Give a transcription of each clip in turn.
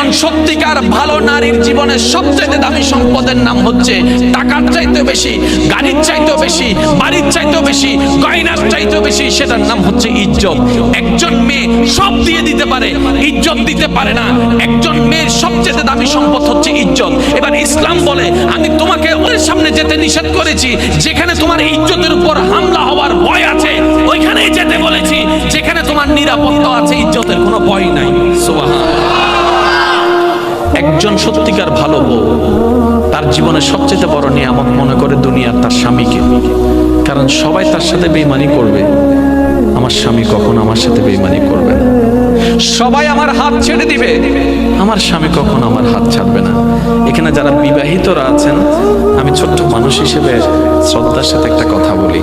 একজন সত্যিকার ভালো নারীর জীবনে সবচেয়ে দামি সম্পদের নাম হচ্ছে টাকার চাইতে বেশি, গাড়ির চাইতে বেশি, বাড়ির চাইতে বেশি, গয়নার চাইতে বেশি, সেটার নাম হচ্ছে ইজ্জত। একজন মেয়ে সব দিয়ে দিতে পারে, ইজ্জত দিতে পারে না। একজন মেয়ের সবচেয়ে দামি সম্পদ হচ্ছে ইজ্জত। এবার ইসলাম বলে আমি তোমাকে ওর সামনে যেতে নিষেধ করেছি যেখানে তোমার ইজ্জতের উপর হামলা হওয়ার ভয় আছে, ওইখানেই যেতে বলেছি যেখানে তোমার নিরাপত্তা আছে, ইজ্জতের কোনো ভয় নাই। সুবহানাল্লাহ। একজন সত্যিকার ভালো বউ তার জীবনে সবচেয়ে বড় নিয়ামত মনে করে দুনিয়ার তার স্বামীকে। কারণ সবাই তার সাথে বেঈমানি করবে, আমার স্বামী কখনো আমার সাথে বেঈমানি করবে না। সবাই আমার হাত ছেড়ে দিবে, আমার স্বামী কখনো আমার হাত ছাড়বে না। এখানে যারা বিবাহিতরা আছেন, আমি ছোট্ট মানুষ হিসেবে শ্রদ্ধার সাথে একটা কথা বলি।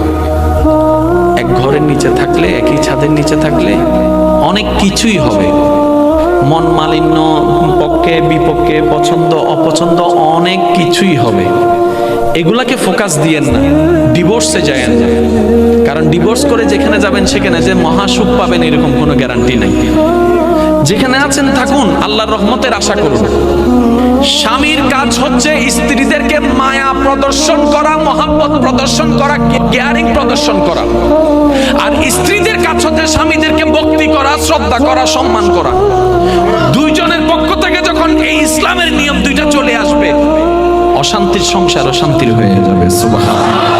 এক ঘরের নিচে থাকলে, একই ছাদের নিচে থাকলে অনেক কিছুই হবে, মন মালিন্য, পক্ষে বিপক্ষে, পছন্দ অপছন্দ অনেক কিছুই হবে। এগুলাকে ফোকাস দিয়েন না, ডিভোর্সে যায়েন না। কারণ ডিভোর্স করে যেখানে যাবেন সেখানে যে মহাসুখ পাবেন এরকম কোনো গ্যারান্টি নাই। যেখানে আছেন থাকুন, আল্লাহর রহমতের আশা করুন। স্বামীর কাজ হচ্ছে স্ত্রীদেরকে মায়া প্রদর্শন করা, মহাব্বত প্রদর্শন করা, কেয়ারিং প্রদর্শন করা। আর স্ত্রীদের কাজ হচ্ছে স্বামীদেরকে ভক্তি করা, শ্রদ্ধা করা, সম্মান করা। দুইজনের পক্ষ থেকে যখন এই ইসলামের নিয়ম দুইটা চলে আসবে, অশান্তির সংসার অশান্তির হয়ে যাবে। সুবহানাল্লাহ।